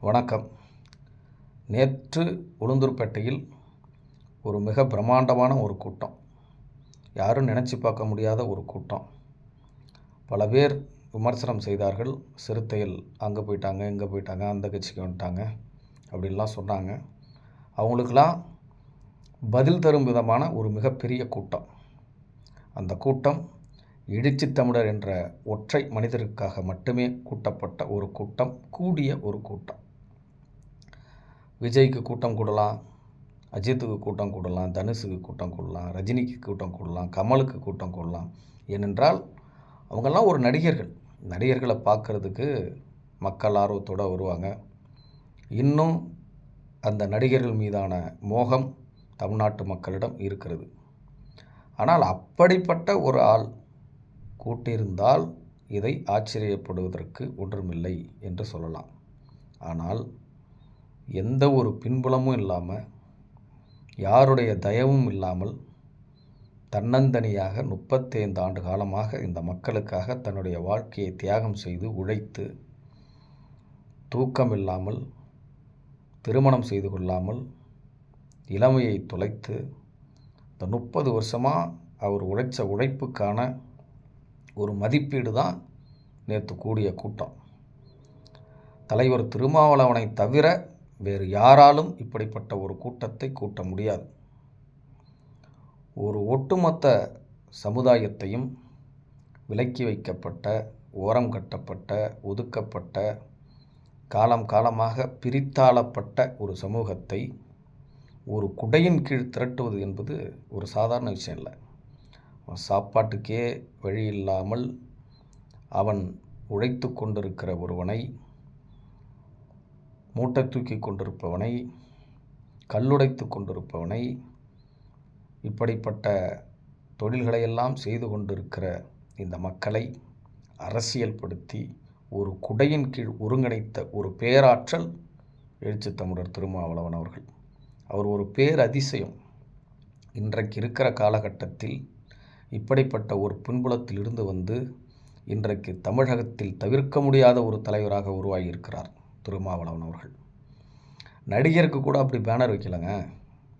வணக்கம். நேற்று உளுந்தூர்பேட்டையில் ஒரு மிக பிரம்மாண்டமான ஒரு கூட்டம். யாரும் நினச்சி பார்க்க முடியாத ஒரு கூட்டம். பல பேர் விமர்சனம் செய்தார்கள். சிறுத்தைகள் அங்கே போயிட்டாங்க, இங்கே போயிட்டாங்க, அந்த கட்சிக்கு வந்துட்டாங்க அப்படின்லாம் சொன்னாங்க. அவங்களுக்கெல்லாம் பதில் தரும் விதமான ஒரு மிகப்பெரிய கூட்டம். அந்த கூட்டம் எழுச்சி தமிழர் என்ற ஒற்றை மனிதருக்காக மட்டுமே கூட்டப்பட்ட ஒரு கூட்டம், கூடிய ஒரு கூட்டம். விஜய்க்கு கூட்டம் கூடலாம், அஜித்துக்கு கூட்டம் கூடலாம், தனுஷுக்கு கூட்டம் கூடலாம், ரஜினிக்கு கூட்டம் கூடலாம், கமலுக்கு கூட்டம் கூடலாம். ஏனென்றால் அவங்கெல்லாம் ஒரு நடிகர்களை பார்க்குறதுக்கு மக்கள் ஆர்வத்தோடு வருவாங்க. இன்னும் அந்த நடிகர்கள் மீதான மோகம் தமிழ்நாட்டு மக்களிடம் இருக்கிறது. ஆனால் அப்படிப்பட்ட ஒரு ஆள் கூட்டியிருந்தால் இதை ஆச்சரியப்படுவதற்கு ஒன்றுமில்லை என்று சொல்லலாம். ஆனால் எந்த ஒரு பின்புலமும் இல்லாமல், யாருடைய தயவும் இல்லாமல், தன்னந்தனியாக 35 ஆண்டு காலமாக இந்த மக்களுக்காக தன்னுடைய வாழ்க்கையை தியாகம் செய்து உழைத்து, தூக்கம் இல்லாமல், திருமணம் செய்து கொள்ளாமல், இளமையை தொலைத்து, இந்த 30 வருஷமாக அவர் உழைச்ச உழைப்புக்கான ஒரு மதிப்பீடு தான் நேற்று கூடிய கூட்டம். தலைவர் திருமாவளவனை தவிர வேறு யாராலும் இப்படிப்பட்ட ஒரு கூட்டத்தை கூட்ட முடியாது. ஒரு ஒட்டுமொத்த சமுதாயத்தையும் விலக்கி வைக்கப்பட்ட, ஓரம் கட்டப்பட்ட, ஒதுக்கப்பட்ட, காலம் காலமாக பிரித்தாளப்பட்ட ஒரு சமூகத்தை ஒரு குடையின் கீழ் திரட்டுவது என்பது ஒரு சாதாரண விஷயம் இல்லை. சாப்பாட்டுக்கே வழி இல்லாமல் அவன் உழைத்து கொண்டிருக்கிற ஒருவனை, மூட்டை தூக்கி கொண்டிருப்பவனை, கல்லுடைத்து கொண்டிருப்பவனை, இப்படிப்பட்ட தொழில்களையெல்லாம் செய்து கொண்டிருக்கிற இந்த மக்களை அரசியல்படுத்தி ஒரு குடையின் கீழ் ஒருங்கிணைத்த ஒரு பேராற்றல் எழுச்சி தமிழர் திருமாவளவன் அவர்கள். அவர் ஒரு பேரதிசயம். இன்றைக்கு இருக்கிற காலகட்டத்தில் இப்படிப்பட்ட ஒரு பின்புலத்தில் இருந்து வந்து இன்றைக்கு தமிழகத்தில் தவிர்க்க முடியாத ஒரு தலைவராக உருவாகியிருக்கிறார் திருமாவளவன் அவர்கள். நடிகருக்கு கூட அப்படி பேனர் வைக்கலைங்க.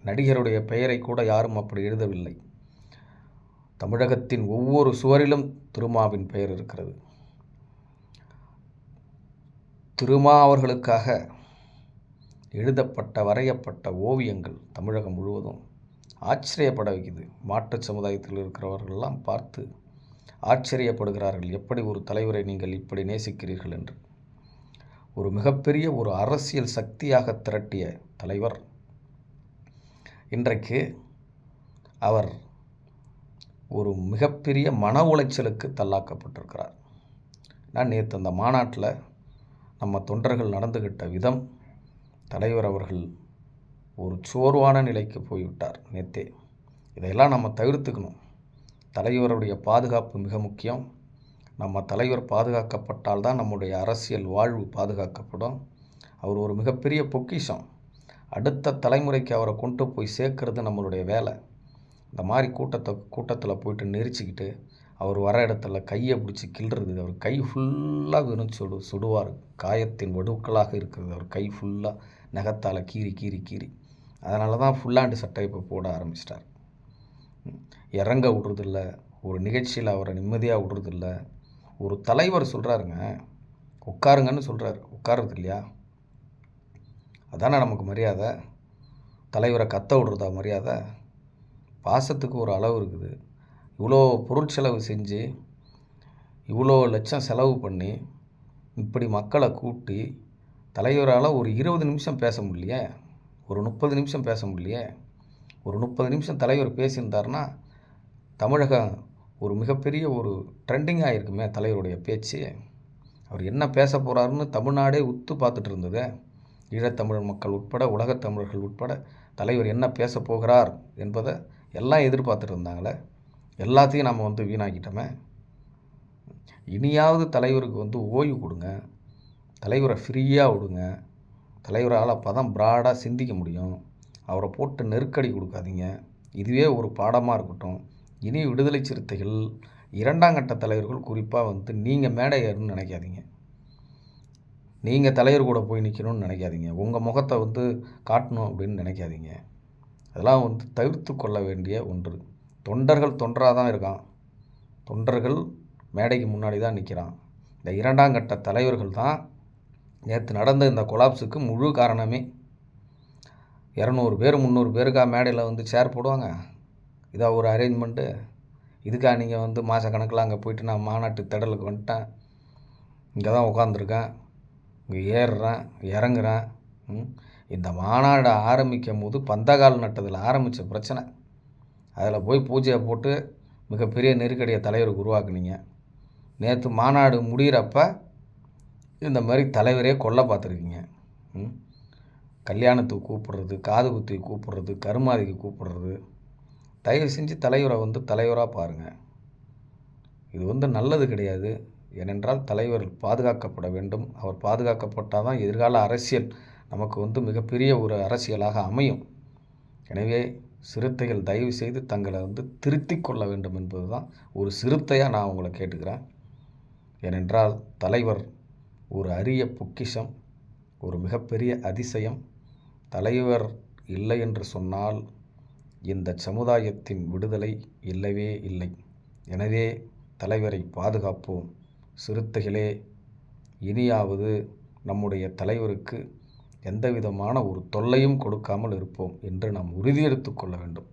நடிகருடைய பெயரை கூட யாரும் அப்படி எழுதவில்லை. தமிழகத்தின் ஒவ்வொரு சுவரிலும் திருமாவின் பெயர் இருக்கிறது. திருமா அவர்களுக்காக எழுதப்பட்ட, வரையப்பட்ட ஓவியங்கள் தமிழகம் முழுவதும் ஆச்சரியப்பட வைக்குது. மாற்று சமுதாயத்தில் இருக்கிறவர்களெல்லாம் பார்த்து ஆச்சரியப்படுகிறார்கள். எப்படி ஒரு தலைவரை நீங்கள் இப்படி நேசிக்கிறீர்கள் என்று. ஒரு மிகப்பெரிய ஒரு அரசியல் சக்தியாக திரட்டிய தலைவர் இன்றைக்கு அவர் ஒரு மிகப்பெரிய மன உளைச்சலுக்கு தள்ளாக்கப்பட்டிருக்கிறார். நான் நேற்று அந்த மாநாட்டில் நம்ம தொண்டர்கள் நடந்துகிட்ட விதம், தலைவர் அவர்கள் ஒரு சோர்வான நிலைக்கு போய்விட்டார் நேற்றே. இதையெல்லாம் நம்ம தவிர்த்துக்கணும். தலைவருடைய பாதுகாப்பு மிக முக்கியம். நம்ம தலைவர் பாதுகாக்கப்பட்டால் தான் நம்முடைய அரசியல் வாழ்வு பாதுகாக்கப்படும். அவர் ஒரு மிகப்பெரிய பொக்கிஷம். அடுத்த தலைமுறைக்கு அவரை கொண்டு போய் சேர்க்கறது நம்மளுடைய வேலை. இந்த மாதிரி கூட்டத்தில் போயிட்டு நெரிச்சிக்கிட்டு அவர் வர இடத்துல கையை பிடிச்சி கிள்றது, அவர் கை ஃபுல்லாக வெறும் சுடுவார். காயத்தின் வடுக்களாக இருக்கிறது. அவர் கை ஃபுல்லாக நகத்தால் கீறி அதனால தான் ஃபுல்லாண்டு சட்டை இப்போ போட ஆரம்பிச்சிட்டார். இறங்க விடுறதில்ல, ஒரு நிகழ்ச்சியில் அவரை நிம்மதியாக விடுறதில்ல. ஒரு தலைவர் சொல்கிறாருங்க, உட்காருங்கன்னு சொல்கிறார், உட்காருறது இல்லையா? அதானே நமக்கு மரியாதை. தலைவரை கத்த விடுறதா மரியாதை? பாசத்துக்கு ஒரு அளவு இருக்குது. இவ்வளோ பொருட்செலவு செஞ்சு, இவ்வளோ லட்சம் செலவு பண்ணி, இப்படி மக்களை கூட்டி தலைவரால் ஒரு 20 நிமிஷம் பேச முடியலையே, ஒரு 30 நிமிஷம் பேச முடியலையே. ஒரு 30 நிமிஷம் தலைவர் பேசியிருந்தார்னா தமிழகம் ஒரு மிகப்பெரிய ஒரு ட்ரெண்டிங்காக இருக்குமே தலைவருடைய பேச்சு. அவர் என்ன பேச போகிறாருன்னு தமிழ்நாடே உத்து பார்த்துட்டு இருந்தது. ஈழத்தமிழ் மக்கள் உட்பட, உலகத்தமிழர்கள் உட்பட தலைவர் என்ன பேச போகிறார் என்பதை எல்லாம் எதிர்பார்த்துட்டு இருந்தாங்களே. எல்லாத்தையும் நம்ம வீணாக்கிட்டோமே. இனியாவது தலைவருக்கு ஓய்வு கொடுங்க. தலைவரை ஃப்ரீயாக விடுங்க. தலைவரால் அப்போ தான் ப்ராடாக சிந்திக்க முடியும். அவரை போட்டு நெருக்கடி கொடுக்காதீங்க. இதுவே ஒரு பாடமாக இருக்கட்டும். இனி விடுதலை சிறுத்தைகள் 2ஆம் கட்ட தலைவர்கள் குறிப்பாக நீங்கள் மேடை ஏறணும்னு நினைக்காதீங்க. நீங்கள் தலைவர் கூட போய் நிற்கணும்னு நினைக்காதீங்க. உங்கள் முகத்தை வந்து காட்டணும் அப்படின்னு நினைக்காதீங்க. அதெல்லாம் வந்து தவிர்த்து கொள்ள வேண்டிய ஒன்று. தொண்டர்கள் தொண்டராக தான் இருக்கான். தொண்டர்கள் மேடைக்கு முன்னாடி தான் நிற்கிறான். இந்த 2ஆம் கட்ட தலைவர்கள் தான் நேற்று நடந்த இந்த கொலாப்ஸுக்கு முழு காரணமே. 200 பேர் 300 பேருக்கா மேடையில் வந்து சேர் போடுவாங்க? இதா ஒரு அரேஞ்ச்மெண்ட்டு? இதுக்காக நீங்கள் வந்து மாதக்கணக்கில் அங்கே போயிட்டு நான் மாநாட்டு திடலுக்கு வந்துட்டேன், இங்கே தான் உட்காந்துருக்கேன், இங்கே ஏறுறேன் இறங்குறேன். இந்த மாநாடு ஆரம்பிக்கும் போது பந்தகால் நட்டதில் ஆரம்பித்த பிரச்சனை. அதில் போய் பூஜையை போட்டு மிகப்பெரிய நெருக்கடியை தலைவருக்கு உருவாக்குனீங்க. நேற்று மாநாடு முடிகிறப்ப இந்த மாதிரி தலைவரே கொல்ல பார்த்துருக்கீங்க. கல்யாணத்துக்கு கூப்பிடுறது, காது குத்திக்கு கூப்பிடுறது, கருமாதிக்கு கூப்பிடுறது. தயவு செஞ்சு தலைவரை வந்து தலைவராக பாருங்கள். இது வந்து நல்லது கிடையாது. ஏனென்றால் தலைவர் பாதுகாக்கப்பட வேண்டும். அவர் பாதுகாக்கப்பட்டால் தான் எதிர்கால அரசியல் நமக்கு வந்து மிகப்பெரிய ஒரு அரசியலாக அமையும். எனவே சிறுத்தைகள் தயவு செய்து தங்களை வந்து திருத்தி கொள்ள வேண்டும் என்பது தான் ஒரு சிறுத்தையாக நான் உங்களை கேட்டுக்கிறேன். ஏனென்றால் தலைவர் ஒரு அரிய பொக்கிஷம், ஒரு மிகப்பெரிய அதிசயம். தலைவர் இல்லை என்று சொன்னால் இந்த சமுதாயத்தின் விடுதலை இல்லவே இல்லை. எனவே தலைவரை பாதுகாப்போம். சிறுத்தைகளே, இனியாவது நம்முடைய தலைவருக்கு எந்தவிதமான ஒரு தொல்லையும் கொடுக்காமல் இருப்போம் என்று நாம் உறுதியெடுத்து கொள்ள வேண்டும்.